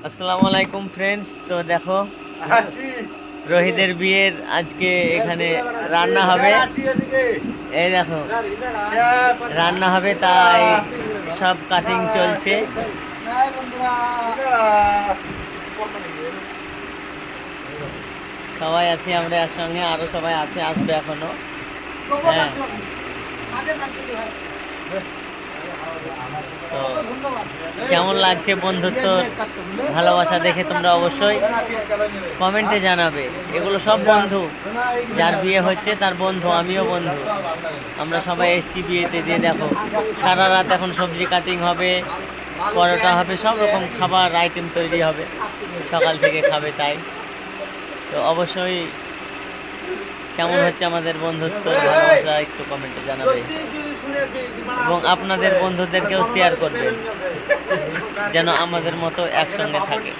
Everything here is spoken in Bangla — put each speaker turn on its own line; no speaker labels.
আসসালামু আলাইকুম ফ্রেন্ডস। তো দেখো, রোহিতের বিয়ের আজকে এখানে রান্না হবে। এই দেখো, রান্না হবে, তাই সব কাটিং চলছে। সবাই আছি আমরা একসঙ্গে, আরো সবাই আছে, আসবে এখনো। হ্যাঁ, তো কেমন লাগছে বন্ধুত্ব ভালোবাসা দেখে তোমরা অবশ্যই কমেন্টে জানাবে। এগুলো সব বন্ধু, যার বিয়ে হচ্ছে তার বন্ধু, আমিও বন্ধু। আমরা সবাই এসছি বিয়েতে। যে দেখো, সারা রাত এখন সবজি কাটিং হবে, পরোটা হবে, সব রকম খাবার আইটেম তৈরি হবে, সকাল থেকে খাবে। তাই তো অবশ্যই কেমন হচ্ছে আমাদের বন্ধুত্ব ভালোবাসা একটু কমেন্টে জানাবে, এবং আপনাদের বন্ধুদেরকেও শেয়ার করবেন যেন আমাদের মতো একসঙ্গে থাকে।